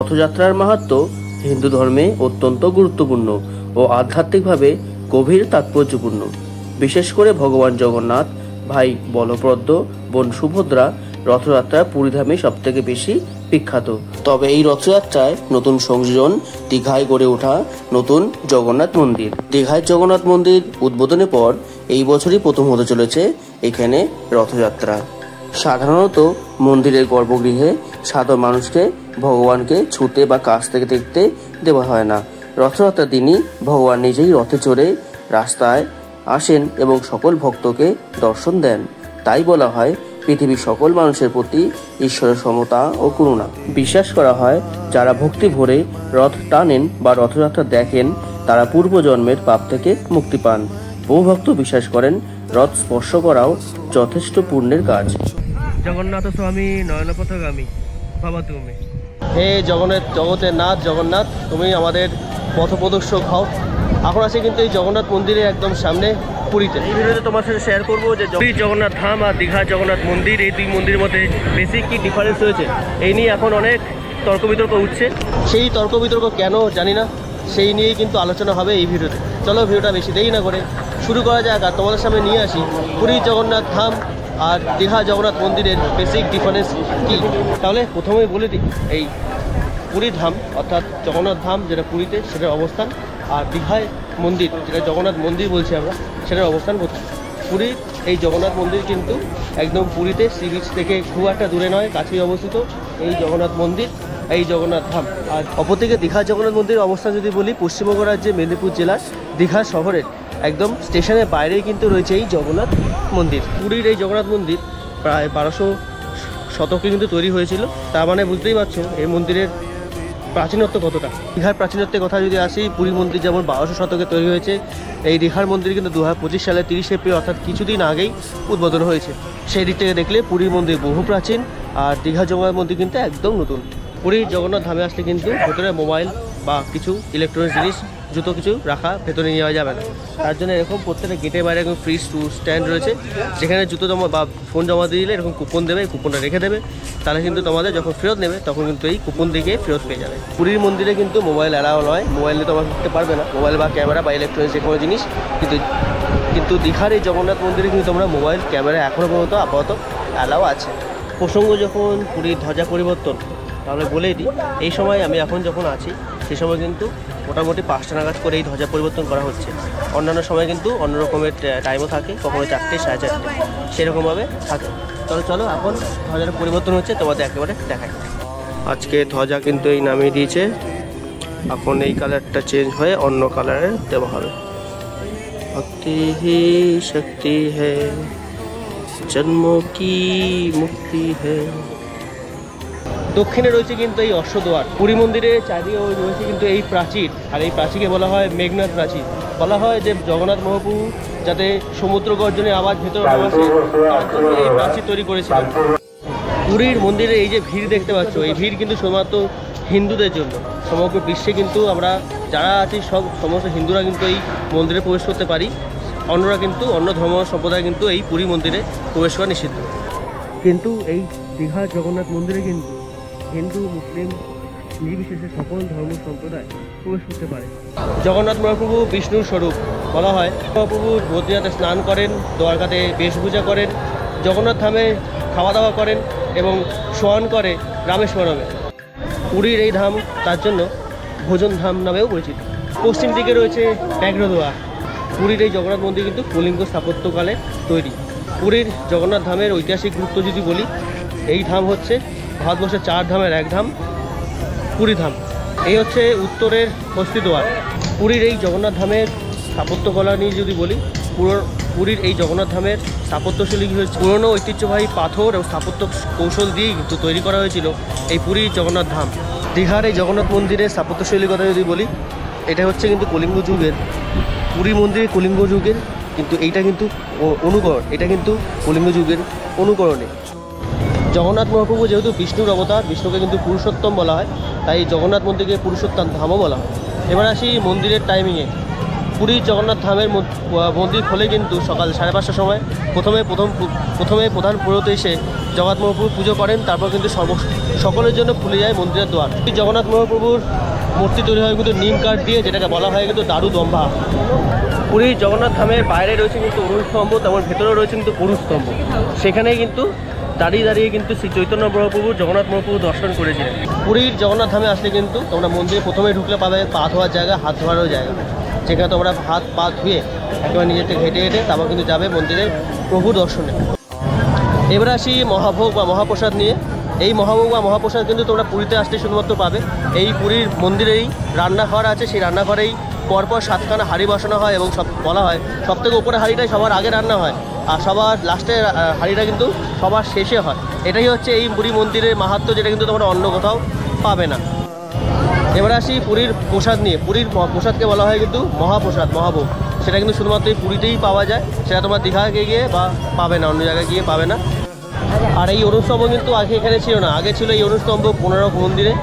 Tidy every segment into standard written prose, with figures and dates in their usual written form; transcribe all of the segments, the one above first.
রথযাত্রার মাহাত্ম্য হিন্দু ধর্মে অত্যন্ত গুরুত্বপূর্ণ ও আধ্যাত্মিকভাবে গভীর তাৎপর্যপূর্ণ। বিশেষ করে ভগবান জগন্নাথ, ভাই বলভদ্র, বোন সুভদ্রা রথযাত্রা পুরীধামে সবথেকে বেশি বিখ্যাত। তবে এই রথযাত্রায় নতুন সংযোজন দীঘায় গড়ে ওঠা নতুন জগন্নাথ মন্দির। দীঘায় জগন্নাথ মন্দির উদ্বোধনের পর এই বছরই প্রথম হতে চলেছে এখানে রথযাত্রা। সাধারণত মন্দিরের গর্ভগৃহে সাধারণ মানুষকে ভগবানকে ছুঁতে বা কাছ থেকে দেখতে দেওয়া হয় না। রথযাত্রার দিনই ভগবান নিজেই রথে চড়ে রাস্তায় আসেন এবং সকল ভক্তকে দর্শন দেন। তাই বলা হয় পৃথিবীর সকল মানুষের প্রতি ঈশ্বরের সমতা ও করুণা। বিশ্বাস করা হয় যারা ভক্তি ভরে রথ টানেন বা রথযাত্রা দেখেন তারা পূর্বজন্মের পাপ থেকে মুক্তি পান। বহু ভক্ত বিশ্বাস করেন রথ স্পর্শ করাও যথেষ্ট পুণ্যের কাজ। জগন্নাথ স্বামী নয়নপথগামী বাবা তুমি, হে জগন্নাথ, জগতের নাথ জগন্নাথ, তুমি আমাদের পথপ্রদর্শক হও। এখন আছে কিন্তু এই জগন্নাথ মন্দিরের একদম সামনে পুরীতে। এই ভিডিওতে তোমার সাথে শেয়ার করবো যে পুরী জগন্নাথ ধাম আর দীঘা জগন্নাথ মন্দির, এই দুই মন্দিরের মধ্যে বেসিক কি ডিফারেন্স রয়েছে এই নিয়ে এখন অনেক তর্ক বিতর্ক উঠছে। সেই তর্ক বিতর্ক কেন জানি না, সেই নিয়েই কিন্তু আলোচনা হবে এই ভিডিওতে। চলো ভিডিওটা বেশি দেরি না করে শুরু করা যাক আর তোমাদের সামনে নিয়ে আসি পুরী জগন্নাথ ধাম আর দীঘা জগন্নাথ মন্দিরের বেসিক ডিফারেন্স কী। তাহলে প্রথমেই বলে দিই, এই পুরী ধাম অর্থাৎ জগন্নাথ ধাম যেটা পুরীতে সেটার অবস্থান, আর দীঘায় মন্দির যেটা জগন্নাথ মন্দির বলছি আমরা, সেটার অবস্থান কোথায়। পুরীর এই জগন্নাথ মন্দির কিন্তু একদম পুরীতে সি বিচ থেকে খুব একটা দূরে নয়, কাছেই অবস্থিত এই জগন্নাথ মন্দির, এই জগন্নাথ ধাম। আর অপরদিকে দীঘা জগন্নাথ মন্দিরের অবস্থান যদি বলি, পশ্চিমবঙ্গ রাজ্যের মেদিনীপুর জেলার দীঘা শহরের একদম স্টেশনের বাইরেই কিন্তু রয়েছে এই জগন্নাথ মন্দির। পুরীর এই জগন্নাথ মন্দির প্রায় 1200 শতকে কিন্তু তৈরি হয়েছিল। তার মানে বুঝতেই পারছো এই মন্দিরের প্রাচীনত্ব কতটা। দীঘার প্রাচীনত্বের কথা যদি আসি, পুরী মন্দির যেমন 1200 শতকে তৈরি হয়েছে, এই দীঘার মন্দির কিন্তু 2025 সালে 30 এপ্রিল অর্থাৎ কিছুদিন আগেই উদ্বোধন হয়েছে। সেই দিক থেকে দেখলে পুরী মন্দির বহু প্রাচীন আর দীঘা জগন্নাথ মন্দির কিন্তু একদম নতুন। পুরী জগন্নাথ ধামে আসলে কিন্তু ভেতরে মোবাইল বা কিছু ইলেকট্রনিক্স জিনিস জুতো কিছু রাখা ভেতরে নেওয়া যাবে না। তার জন্য এরকম প্রত্যেকটা গেটের বাইরে এরকম ফ্রি স্ট্যান্ড রয়েছে, যেখানে জুতো জমা বা ফোন জমা দিয়ে দিলে এরকম কুপন দেবে, কুপনটা রেখে দেবে, তাহলে কিন্তু তোমাদের যখন ফেরত নেবে তখন কিন্তু এই কুপন দিকে ফেরত পেয়ে যাবে। পুরীর মন্দিরে কিন্তু মোবাইল অ্যালাউ নয়, মোবাইলে তোমরা ঢুকতে পারবে না, মোবাইল বা ক্যামেরা বা ইলেকট্রনিক্স যে কোনো জিনিস। কিন্তু দীঘার এই জগন্নাথ মন্দিরে কিন্তু তোমরা মোবাইল ক্যামেরা এখনও পর্যন্ত আপাতত অ্যালাউ আছে। প্রসঙ্গ যখন পুরীর ধ্বজা পরিবর্তন, তাহলে বলেই দিই এই সময় আমি এখন যখন আছি সেই সময় কিন্তু মোটামুটি 5টা নাগাদ করে এই ধ্বজা পরিবর্তন করা হচ্ছে। অন্যান্য সময় কিন্তু অন্য রকমের টাইমও থাকে, কখনো 4টে, 4:30 সেরকমভাবে থাকে। চলো এখন ধ্বজার পরিবর্তন হচ্ছে, তোমাদের একেবারে দেখাই। আজকে ধ্বজা কিন্তু এই নামিয়ে দিয়েছে, এখন এই কালারটা চেঞ্জ হয়ে অন্য কালারে দেওয়া হবে। ভক্তি হি শক্তি হে, জন্মোं কি মুক্তি হে। দক্ষিণে রয়েছে কিন্তু এই অশ্বদ্বার। পুরী মন্দিরের চারিদিকে রয়েছে কিন্তু এই প্রাচীর, আর এই প্রাচীরকে বলা হয় মেঘনাথ প্রাচীর। বলা হয় যে জগন্নাথ মহাপ্রভু যাতে সমুদ্র গর্জনের আওয়াজ ভেতরে আসে তার জন্য এই প্রাচীর তৈরি করেছিলেন। পুরীর মন্দিরে এই যে ভিড় দেখতে পাচ্ছ, এই ভিড় কিন্তু শুধুমাত্র হিন্দুদের জন্য। সমগ্র বিশ্বে কিন্তু আমরা যারা আছি সমস্ত হিন্দুরা কিন্তু এই মন্দিরে প্রবেশ করতে পারি, অন্যরা কিন্তু অন্য ধর্ম সম্প্রদায় কিন্তু এই পুরী মন্দিরে প্রবেশ করা নিষিদ্ধ। কিন্তু এই দীঘা জগন্নাথ মন্দিরে কিন্তু হিন্দু মুসলিম নির্বিশেষে সকল ধর্ম সম্প্রদায় প্রবেশ করতে পারে। জগন্নাথ মহাপ্রভু বিষ্ণুর স্বরূপ। বলা হয় মহাপ্রভু বদ্রীনাথে স্নান করেন, দ্বারকাতে বেশভূষা করেন, জগন্নাথ ধামে খাওয়া দাওয়া করেন এবং শয়ন করে রামেশ্বরমে। পুরীর এই ধাম তার জন্য ভোজন ধাম নামেও পরিচিত। পশ্চিম দিকে রয়েছে ব্যাঘ্রদুয়ার। পুরীর এই জগন্নাথ মন্দির কিন্তু কলিঙ্গ স্থাপত্যকালে তৈরি। পুরীর জগন্নাথ ধামের ঐতিহাসিক গুরুত্ব যদি বলি, এই ধাম হচ্ছে ভারতবর্ষের 4 ধামের এক ধাম, পুরী ধাম। এই হচ্ছে উত্তরের হস্তিদ্বার। পুরীর এই জগন্নাথ ধামের স্থাপত্যকলা নিয়ে যদি বলি, পুরীর এই জগন্নাথ ধামের স্থাপত্যশৈলী হচ্ছে পুরনো ঐতিহ্যবাহী পাথর এবং স্থাপত্য কৌশল দিয়েই কিন্তু তৈরি করা হয়েছিল এই পুরীর জগন্নাথ ধাম। দীঘার এই জগন্নাথ মন্দিরের স্থাপত্যশৈলীর কথা যদি বলি, এটা হচ্ছে কিন্তু কলিঙ্গ যুগের, পুরী মন্দিরে কলিঙ্গ যুগের, কিন্তু এইটা কিন্তু অনুকরণ, এটা কিন্তু কলিঙ্গ যুগের অনুকরণে। জগন্নাথ মহাপ্রভু যেহেতু বিষ্ণুর অবতার, বিষ্ণুকে কিন্তু পুরুষোত্তম বলা হয়, তাই জগন্নাথ মন্দিরকে পুরুষোত্তম ধামও বলা হয়। এবার আসি মন্দিরের টাইমিংয়ে। পুরীর জগন্নাথ ধামের মন্দির খোলে কিন্তু সকাল 5:30টার সময়। প্রথমে প্রধান পুরোহিত এসে জগন্নাথ মহাপ্রভু পুজো করেন, তারপর কিন্তু সকলের জন্য খুলে যায় মন্দিরের দ্বার। জগন্নাথ মহাপ্রভুর মূর্তি তৈরি হয় কিন্তু নিম কাঠ দিয়ে, যেটাকে বলা হয় কিন্তু দারু দম্বা। পুরীর জগন্নাথ ধামের বাইরে রয়েছে কিন্তু অরুণ স্তম্ভ, তেমন ভেতরেও রয়েছে কিন্তু অরুণ স্তম্ভ। সেখানেই কিন্তু দাঁড়িয়ে দাঁড়িয়ে কিন্তু শ্রী চৈতন্য মহাপ্রভু জগন্নাথ মহাপ্রভু দর্শন করেছিলেন। পুরীর জগন্নাথ ধামে আসলে কিন্তু তোমরা মন্দিরে প্রথমে ঢুকলে পাবে পা ধোয়ার জায়গা, হাত ধোয়ারও জায়গা, যেখানে তোমরা হাত পা ধুয়ে একেবারে নিজের থেকে হেঁটে হেঁটে তারপর কিন্তু যাবে মন্দিরের প্রভু দর্শনে। এবার আসি মহাভোগ বা মহাপ্রসাদ নিয়ে। এই মহাভোগ বা মহাপ্রসাদ কিন্তু তোমরা পুরীতে আসলে শুধুমাত্র পাবে। এই পুরীর মন্দিরেই রান্নাঘর আছে, সেই রান্নাঘরেই পরপর 7খানা হাঁড়ি বসানো হয় এবং সব বলা হয় সবথেকে উপরে হাঁড়িটাই সবার আগে রান্না হয়, আর সবার লাস্টে হাঁড়িটা কিন্তু সবার শেষে হয়। এটাই হচ্ছে এই পুরী মন্দিরের মাহাত্ম্য, যেটা কিন্তু তোমরা অন্য কোথাও পাবে না। এবার আসি পুরীর প্রসাদ নিয়ে। পুরীর প্রসাদকে বলা হয় কিন্তু মহাপ্রসাদ, মহাভোগ। সেটা কিন্তু শুধুমাত্র এই পুরীতেই পাওয়া যায়, সেটা তোমরা দীঘাকে গিয়ে বা পাবে না, অন্য জায়গায় গিয়ে পাবে না। আর এই অরুণস্তম্ভ কিন্তু আগে এখানে ছিল না, আগে ছিল এই অরুণস্তম্ভ কোনারক মন্দিরে।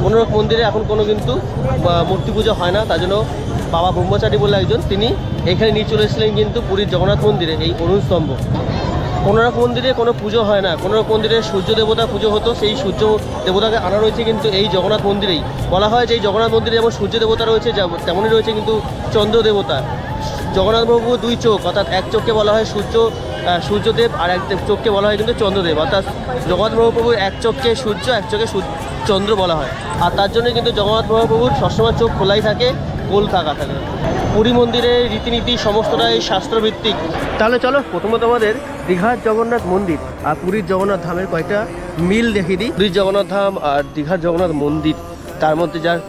কোনারক মন্দিরে এখন কোনো কিন্তু মূর্তি পুজো হয় না, তার জন্য বাবা ব্রহ্মচারী বলে একজন, তিনি এখানে নিয়ে চলে এসেছিলেন কিন্তু পুরীর জগন্নাথ মন্দিরে এই অরুণস্তম্ভ। কোনারক মন্দিরে কোনো পুজো হয় না, কোনারক মন্দিরে সূর্য দেবতা পুজো হতো, সেই সূর্য দেবতাকে আনা রয়েছে কিন্তু এই জগন্নাথ মন্দিরেই। বলা হয় যে এই জগন্নাথ মন্দিরে যেমন সূর্য দেবতা রয়েছে, তেমনই রয়েছে কিন্তু চন্দ্র দেবতা। জগন্নাথ প্রভু দুই চোখ, অর্থাৎ এক চোখকে বলা হয় সূর্যদেব, আর এক চোখকে বলা হয় কিন্তু চন্দ্রদেব। অর্থাৎ জগন্নাথ মহাপ্রভুর এক চোখকে সূর্য, এক চোখে চন্দ্র বলা হয়। আর তার জন্য কিন্তু জগন্নাথ মহাপ্রভুর সবসময় চোখ খোলাই থাকে, গোল থাকা থাকে। পুরী মন্দিরের রীতিনীতি সমস্তটাই শাস্ত্রভিত্তিক। তাহলে চলো প্রথমত আমাদের দীঘার জগন্নাথ মন্দির আর পুরীর জগন্নাথ ধামের কয়েকটা মিল দেখিয়ে দিই। পুরীর জগন্নাথ ধাম আর দীঘার জগন্নাথ মন্দির, তার মধ্যে যার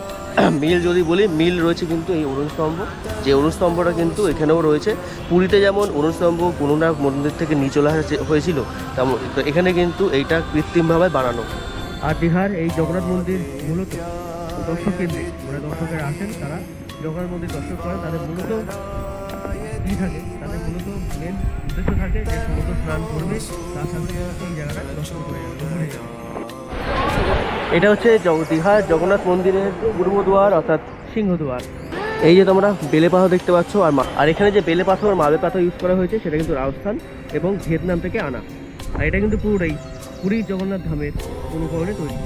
মিল যদি বলি, মিল রয়েছে কিন্তু এই অরুণস্তম্ভ। যে অরুণস্তম্ভটা কিন্তু এখানেও রয়েছে। পুরীতে যেমন অরুণস্তম্ভ পুনরায় মন্দির থেকে নিয়ে চলে হয়েছিল, তেমন এখানে কিন্তু এইটা কৃত্রিমভাবে বানানো। আর দীঘার এই জগন্নাথ মন্দির মূলত দর্শক কেন্দ্রিক, মানে দর্শকেরা আসেন, তারা জগন্নাথ মন্দির দর্শন করেন। তাদের মূলত কী থাকে, তাদের মূলত মেন উদ্দেশ্য থাকে যে সমুদ্র স্নান করবে, তার সাথে এই জায়গাটা দর্শন করে ঘুরে যাবে। এটা হচ্ছে দীঘার জগন্নাথ মন্দিরের পূর্বদুয়ার, অর্থাৎ সিংহদুয়ার। এই যে তোমরা বেলে পাথর দেখতে পাচ্ছ, আর এখানে যে বেলে পাথর মার্বেল পাথর ইউজ করা হয়েছে, সেটা কিন্তু রাজস্থান এবং ভিয়েতনাম থেকে আনা। আর এটা কিন্তু পুরোটাই পুরীর জগন্নাথ ধামের অনুকরণে তৈরি।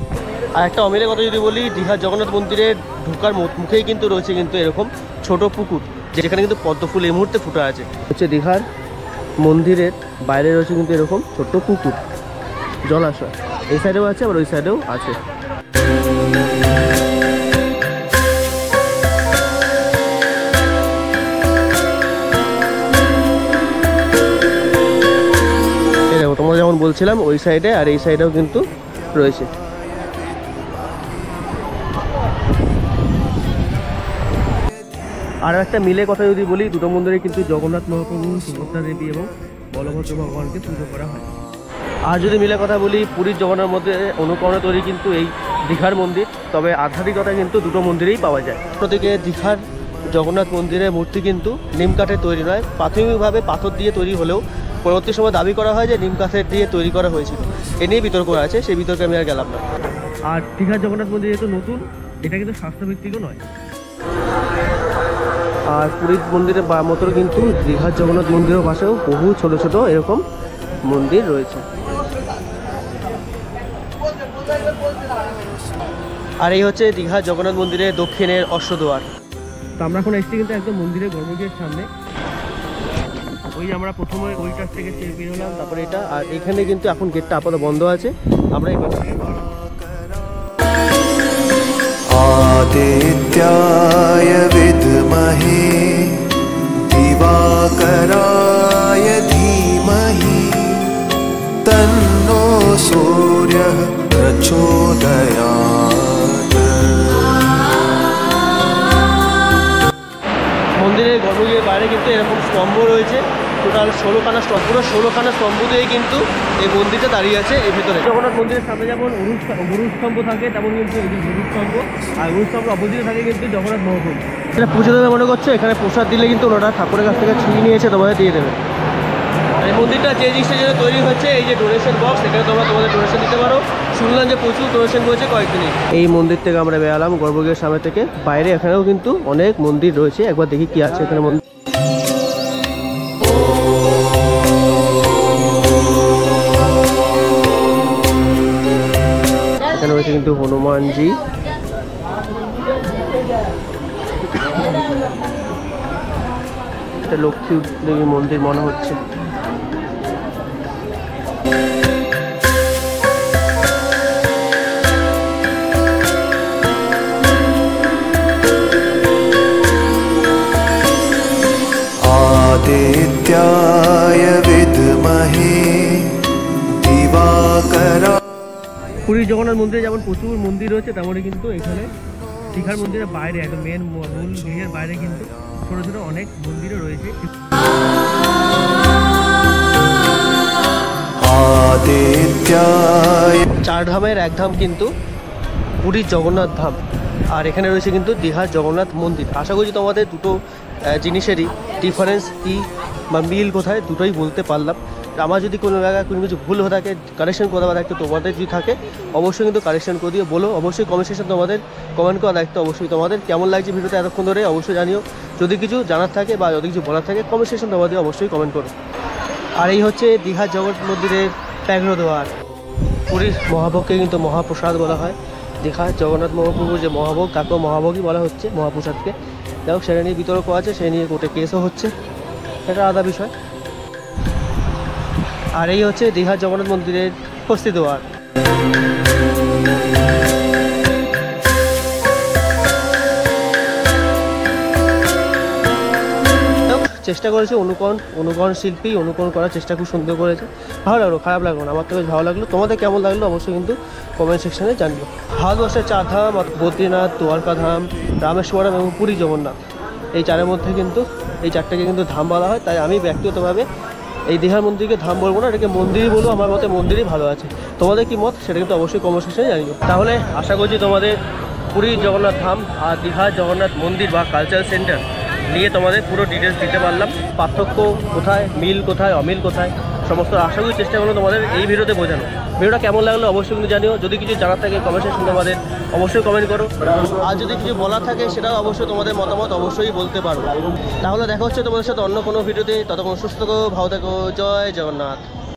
আর একটা অমিলের কথা যদি বলি, দীঘার জগন্নাথ মন্দিরের ঢোকার মুখেই কিন্তু রয়েছে কিন্তু এরকম ছোট পুকুর, যেখানে কিন্তু পদ্ম ফুল এই মুহূর্তে ফুটে আছে। হচ্ছে দীঘার মন্দিরের বাইরে রয়েছে কিন্তু এরকম ছোট্ট পুকুর, জলাশয়। এই সাইডেও আছে, আবার ওই সাইডেও আছে। তোমরা যেমন বলছিলাম, ওই সাইডে আর এই সাইডেও কিন্তু রয়েছে। আর একটা মিলে কথা যদি বলি, দুটো মন্দিরে কিন্তু জগন্নাথ মহাপ্রভু, সুভদ্রা দেবী এবং বলভদ্র ভগবানকে পুজো করা হয়। আর যদি মিলে কথা বলি, পুরীর জগন্নাথ মধ্যে অনুকরণে তৈরি কিন্তু এই দীঘার মন্দির, তবে আধ্যাত্মিকতা কিন্তু দুটো মন্দিরেই পাওয়া যায়। অন্যদিকে দীঘার জগন্নাথ মন্দিরের মূর্তি কিন্তু নিম কাঠের তৈরি নয়, প্রাথমিকভাবে পাথর দিয়ে তৈরি হলেও পরবর্তী সময় দাবি করা হয় যে নিম কাঠের দিয়ে তৈরি করা হয়েছিল। এ নিয়ে বিতর্ক আছে, সেই বিতর্কে আমি আর গেলাম না। আর দীঘার জগন্নাথ মন্দির যেহেতু নতুন, এটা কিন্তু স্বাস্থ্যভিত্তিকও নয়। আর পুরীর মন্দিরের মতো কিন্তু দীঘার জগন্নাথ মন্দিরের পাশেও বহু ছোট ছোট এরকম মন্দির রয়েছে। আর এই হচ্ছে দীঘার জগন্নাথ মন্দিরের দক্ষিণের অশ্বদ্বার। তো আমরা এখন এসেছি কিন্তু একদম মন্দিরের গর্ভগৃহের সামনে। ওই আমরা প্রথমে ওই কাছ থেকে বের হলাম, তারপরে এটা। আর এখানে কিন্তু এখন গেটটা আপাতত বন্ধ আছে, আমরা এবার आदित्याय विद्महे दिवाकराय धीमहि तन्नो सूर्यः प्रचोदयात्। মন্দিরের গর্ভগৃহের বাইরে কিন্তু এরকম স্তম্ভ রয়েছে, টোটাল 16খানা স্তম্ভ, পুরো 16খানা স্তম্ভ দিয়ে কিন্তু এই মন্দিরটা দাঁড়িয়ে আছে এই ভেতরে। জগন্নাথ মন্দিরের সামনে যেমন অরুণ স্তম্ভ থাকে, তেমন কিন্তু এই অরুণ স্তম্ভ, আর অরুণ স্তম্ভ অপোজিটে থাকে কিন্তু জগন্নাথ মহাপ্রভু। এটা পুজো দেবে মনে করছো, এখানে প্রসাদ দিলে কিন্তু ওনারা ঠাকুরের কাছ থেকে ছিনিয়ে নিয়েছে, তোমাদের দিয়ে দেবে। এই মন্দিরটা যে জিনিসের জন্য তৈরি হচ্ছে, এই যে ডোনেশন বক্স, এখানে তোমরা তোমাদের ডোনেশন দিতে পারো। শুনলাম যে প্রচুর ডোনেশন করেছে কয়েকদিনই। এই মন্দির থেকে আমরা বেরালাম গর্ভগৃহের সামনে থেকে। বাইরে এখানেও কিন্তু অনেক মন্দির রয়েছে, একবার দেখি কি আছে এখানে মন্দির। এখানে হচ্ছে কিন্তু হনুমানজি। এটা লক্ষ্মী দেবী মন্দির মনে হচ্ছে। आदित्याय विद्महे दिवाकराय। পুরীর জগন্নাথ মন্দিরে যেমন প্রচুর মন্দির রয়েছে, তেমনই কিন্তু এখানে দীঘার মন্দিরের বাইরে একদম মেন মূল গৃহের বাইরে কিন্তু ছোটো ছোটো অনেক মন্দিরও রয়েছে। आदित्याय। চার ধামের এক ধাম কিন্তু পুরীর জগন্নাথ ধাম, আর এখানে রয়েছে কিন্তু দীঘার জগন্নাথ মন্দির। আশা করছি তোমাদের দুটো জিনিসেরই ডিফারেন্স কী বা মিল কোথায় দুটোই বলতে পারলাম। আমার যদি কোনো জায়গায় কোনো কিছু ভুল হয়ে থাকে, কারেকশন করা দায়িত্ব তোমাদের যদি থাকে অবশ্যই কিন্তু কারেকশন করে দিয়ে বলো। অবশ্যই কমেন্ট সেকশন তোমাদের কমেন্ট করার দায়িত্ব অবশ্যই তোমাদের। কেমন লাগছে ভিডিওটা এতক্ষণ ধরে অবশ্যই জানিও। যদি কিছু জানার থাকে বা যদি কিছু বলার থাকে কমেন্ট সেকশন তোমাদের অবশ্যই কমেন্ট করো। আর এই হচ্ছে দীঘার জগন্নাথ মন্দিরের প্যাঘ্রদ্বার। পুরীর মহাভোগকে কিন্তু মহাপ্রসাদ বলা হয়। দীঘার জগন্নাথ মহাপ্রভুর যে মহাভোগ, তাকেও মহাভোগই বলা হচ্ছে, মহাপ্রসাদকে। দেখো সেটা নিয়ে বিতর্ক আছে, সে নিয়ে কোর্টে কেসও হচ্ছে, এটা আলাদা বিষয়। আর এই হচ্ছে দীঘার জগন্নাথ মন্দিরের হস্তিদ্বার। চেষ্টা করেছে অনুকরণ শিল্পী অনুকরণ করার চেষ্টা খুব সুন্দর করেছে। ভালো লাগলো, খারাপ লাগলো না, আমার তো বেশ ভালো লাগলো। তোমাদের কেমন লাগলো অবশ্যই কিন্তু কমেন্ট সেকশনে জানিও। ভারতবর্ষের চার ধাম বদ্রীনাথ, দ্বারকা ধাম, রামেশ্বরম এবং পুরী জগন্নাথ, এই চারের মধ্যে কিন্তু এই চারটাকে কিন্তু ধাম বলা হয়। তাই আমি ব্যক্তিগতভাবে এই দীঘার মন্দিরকে ধাম বলবো না, এটাকে মন্দিরই বলবো। আমার মতে মন্দিরই ভালো আছে। তোমাদের কি মত সেটা কিন্তু অবশ্যই কমেন্ট সেকশনে জানিও। তাহলে আশা করছি তোমাদের পুরীর জগন্নাথ ধাম আর দীঘার জগন্নাথ মন্দির বা কালচারাল সেন্টার নিয়ে তোমাদের পুরো ডিটেলস দিতে পারলাম। পার্থক্য কোথায়, মিল কোথায়, অমিল কোথায়, সমস্ত আশা করি চেষ্টা করলো তোমাদের এই ভিডিওতে বোঝানো। ভিডিওটা কেমন লাগলো অবশ্যই কিন্তু জানিও। যদি কিছু জানার থাকে কমেন্ট সেকশন তোমাদের অবশ্যই কমেন্ট করো। আর যদি কিছু বলার থাকে সেটাও অবশ্যই তোমাদের মতামত অবশ্যই বলতে পারো। তাহলে দেখা হচ্ছে তোমাদের সাথে অন্য কোনো ভিডিওতে। ততক্ষণ সুস্থ থেকো, ভালো থেকো, জয় জগন্নাথ।